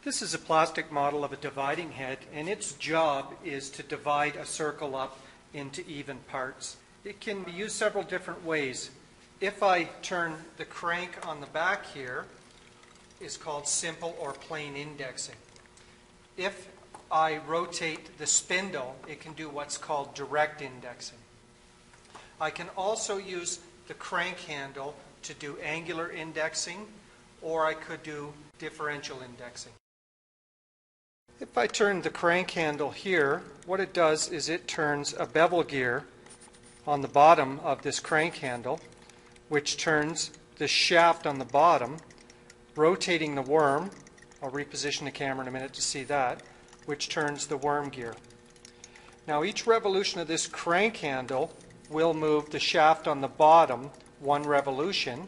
This is a plastic model of a dividing head, and its job is to divide a circle up into even parts. It can be used several different ways. If I turn the crank on the back here, is called simple or plain indexing. If I rotate the spindle, it can do what's called direct indexing. I can also use the crank handle to do angular indexing, or I could do differential indexing. If I turn the crank handle here, what it does is it turns a bevel gear on the bottom of this crank handle, which turns the shaft on the bottom, rotating the worm. I'll reposition the camera in a minute to see that, which turns the worm gear. Now each revolution of this crank handle will move the shaft on the bottom one revolution,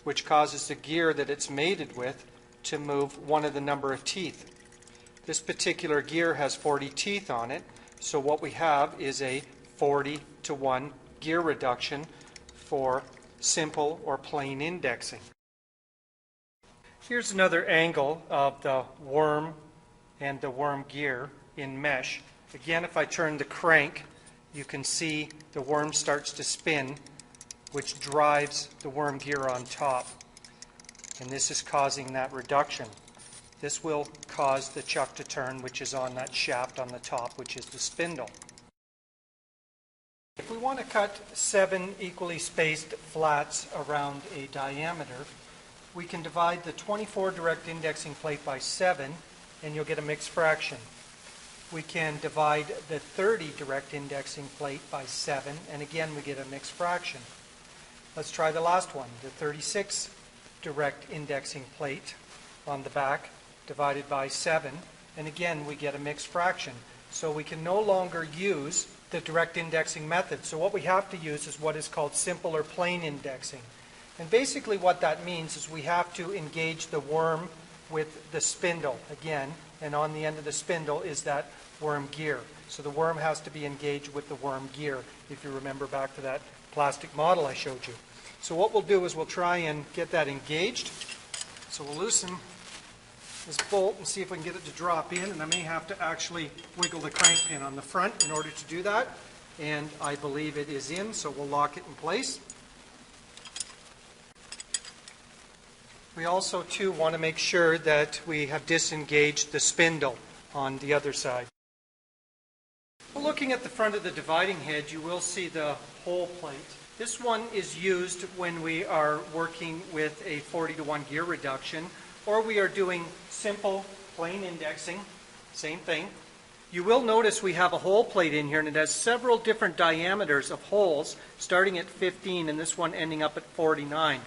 which causes the gear that it's mated with to move one of the number of teeth. This particular gear has 40 teeth on it, so what we have is a 40-to-1 gear reduction for simple or plain indexing. Here's another angle of the worm and the worm gear in mesh. Again, if I turn the crank, you can see the worm starts to spin, which drives the worm gear on top. And this is causing that reduction. This will cause the chuck to turn, which is on that shaft on the top, which is the spindle. If we want to cut 7 equally spaced flats around a diameter, we can divide the 24 direct indexing plate by 7, and you'll get a mixed fraction. We can divide the 30 direct indexing plate by 7, and again we get a mixed fraction. Let's try the last one, the 36 direct indexing plate on the back divided by 7, and again we get a mixed fraction. So we can no longer use the direct indexing method. So what we have to use is what is called simple or plain indexing. And basically what that means is we have to engage the worm with the spindle again, and on the end of the spindle is that worm gear. So the worm has to be engaged with the worm gear, if you remember back to that plastic model I showed you. So what we'll do is we'll try and get that engaged. So we'll loosen this bolt and see if we can get it to drop in, and I may have to actually wiggle the crank pin on the front in order to do that, and I believe it is in, so we'll lock it in place. We also too want to make sure that we have disengaged the spindle on the other side. Well, looking at the front of the dividing head, you will see the hole plate. This one is used when we are working with a 40-to-1 gear reduction, or we are doing simple, plain indexing, same thing. You will notice we have a hole plate in here, and it has several different diameters of holes, starting at 15 and this one ending up at 49.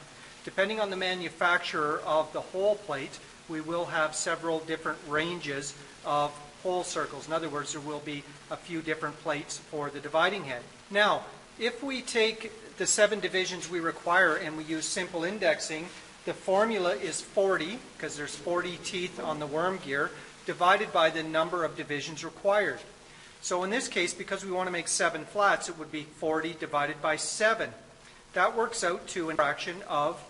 Depending on the manufacturer of the hole plate, we will have several different ranges of hole circles. In other words, there will be a few different plates for the dividing head. Now, if we take the 7 divisions we require and we use simple indexing, the formula is 40, because there's 40 teeth on the worm gear, divided by the number of divisions required. So in this case, because we want to make 7 flats, it would be 40 divided by 7. That works out to a fraction of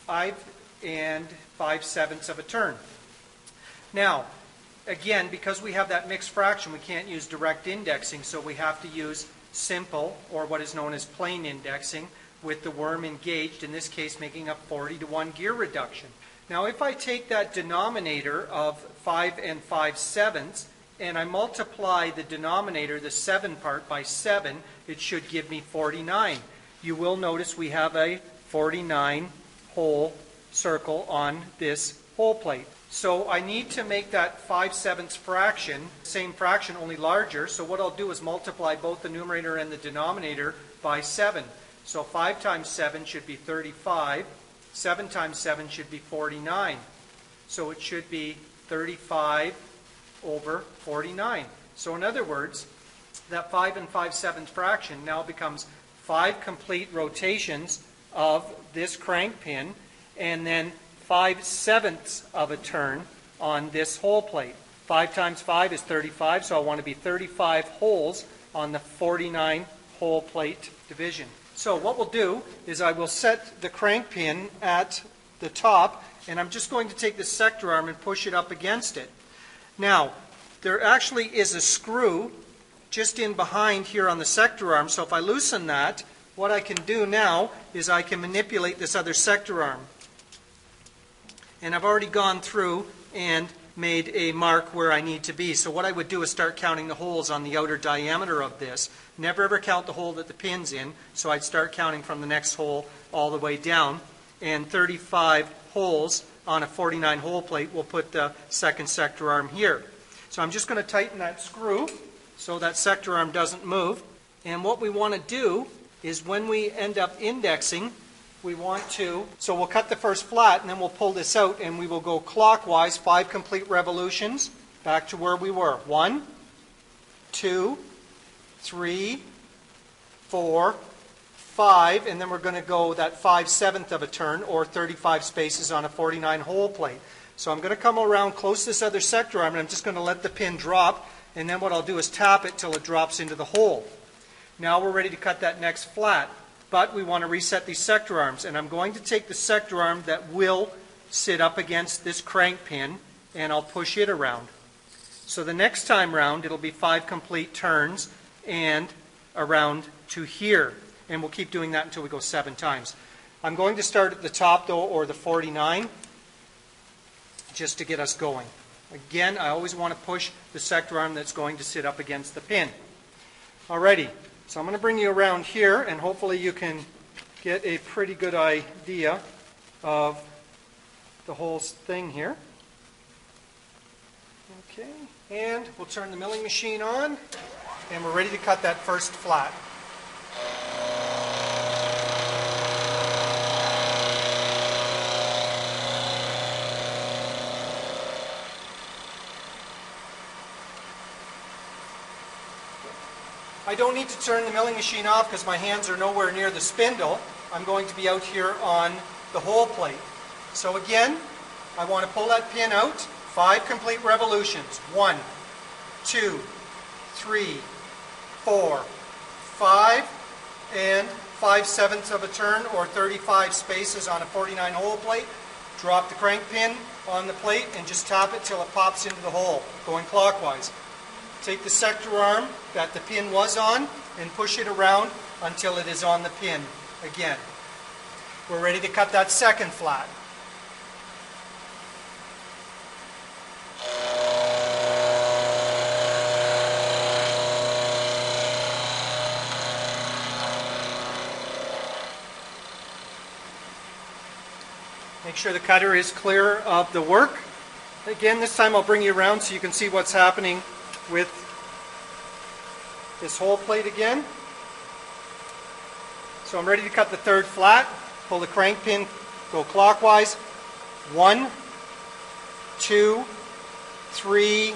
5 5/7 of a turn. Now, again, because we have that mixed fraction, we can't use direct indexing, so we have to use simple, or what is known as plain indexing, with the worm engaged, in this case making a 40-to-1 gear reduction. Now if I take that denominator of 5 5/7 and I multiply the denominator, the 7 part, by 7, it should give me 49. You will notice we have a 49 hole circle on this hole plate. So I need to make that 5/7 fraction, same fraction, only larger. So what I'll do is multiply both the numerator and the denominator by 7. So 5 times 7 should be 35. 7 times 7 should be 49. So it should be 35 over 49. So in other words, that 5 5/7 fraction now becomes 5 complete rotations of this crank pin, and then 5/7 of a turn on this hole plate. 5 times 5 is 35, so I want to be 35 holes on the 49 hole plate division. So what we'll do is I will set the crank pin at the top, and I'm just going to take the sector arm and push it up against it. Now, there actually is a screw just in behind here on the sector arm, so if I loosen that, what I can do now is I can manipulate this other sector arm. And I've already gone through and made a mark where I need to be. So what I would do is start counting the holes on the outer diameter of this. Never ever count the hole that the pin's in, so I'd start counting from the next hole all the way down. And 35 holes on a 49 hole plate will put the second sector arm here. So I'm just going to tighten that screw so that sector arm doesn't move. And what we want to do is when we end up indexing, we want to, so we'll cut the first flat and then we'll pull this out and we will go clockwise 5 complete revolutions back to where we were. 1, 2, 3, 4, 5, and then we're going to go that 5/7 of a turn or 35 spaces on a 49 hole plate. So I'm going to come around close to this other sector arm and I'm just going to let the pin drop, and then what I'll do is tap it till it drops into the hole. Now we're ready to cut that next flat. But we want to reset these sector arms, and I'm going to take the sector arm that will sit up against this crank pin and I'll push it around. So the next time round it'll be 5 complete turns and around to here, and we'll keep doing that until we go 7 times. I'm going to start at the top though, or the 49, just to get us going. Again, I always want to push the sector arm that's going to sit up against the pin. Alrighty. So I'm going to bring you around here, and hopefully you can get a pretty good idea of the whole thing here. Okay, and we'll turn the milling machine on, and we're ready to cut that first flat. I don't need to turn the milling machine off because my hands are nowhere near the spindle. I'm going to be out here on the hole plate. So again, I want to pull that pin out, 5 complete revolutions. 1, 2, 3, 4, 5, and 5/7 of a turn or 35 spaces on a 49 hole plate. Drop the crank pin on the plate and just tap it till it pops into the hole, going clockwise. Take the sector arm that the pin was on and push it around until it is on the pin again. We're ready to cut that second flat. Make sure the cutter is clear of the work. Again, this time I'll bring you around so you can see what's happening with this hole plate again. So I'm ready to cut the third flat. Pull the crank pin, go clockwise. 1, 2, 3,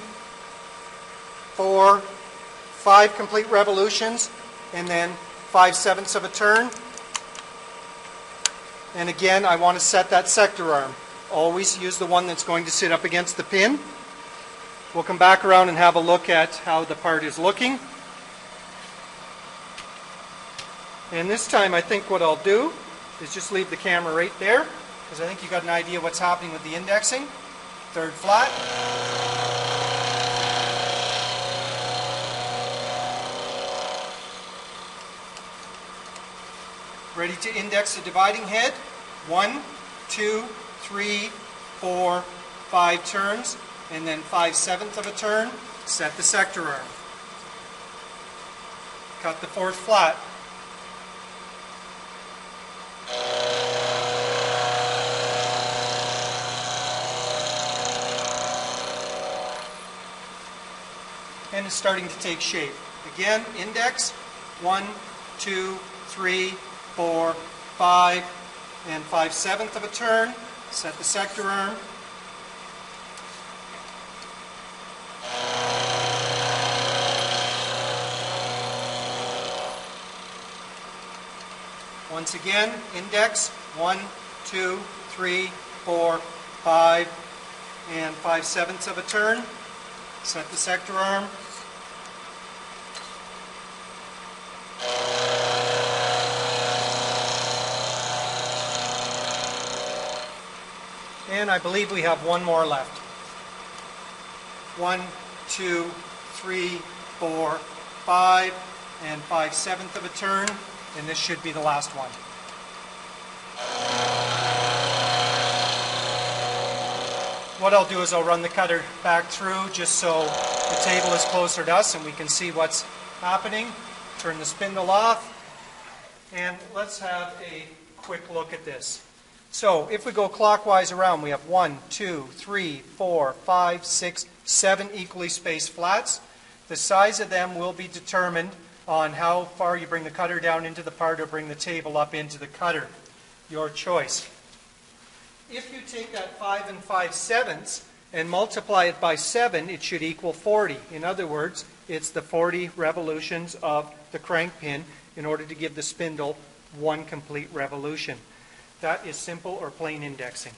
4, 5 complete revolutions, and then 5/7 of a turn. And again, I want to set that sector arm. Always use the one that's going to sit up against the pin. We'll come back around and have a look at how the part is looking. And this time I think what I'll do is just leave the camera right there, because I think you got an idea what's happening with the indexing. Third flat. Ready to index the dividing head. 1, 2, 3, 4, 5 turns, and then 5/7 of a turn. Set the sector arm. Cut the fourth flat. And it's starting to take shape. Again, index, 1, 2, 3, 4, 5, and 5/7 of a turn. Set the sector arm. Once again, index, 1, 2, 3, 4, 5, and 5/7 of a turn. Set the sector arm. And I believe we have one more left. 1, 2, 3, 4, 5, and 5/7 of a turn, and this should be the last one. What I'll do is I'll run the cutter back through just so the table is closer to us and we can see what's happening. Turn the spindle off, and let's have a quick look at this. So if we go clockwise around, we have 1, 2, 3, 4, 5, 6, 7 equally spaced flats. The size of them will be determined on how far you bring the cutter down into the part or bring the table up into the cutter. Your choice. If you take that 5 and 5/7 and multiply it by 7, it should equal 40. In other words, it's the 40 revolutions of the crank pin in order to give the spindle one complete revolution. That is simple or plain indexing.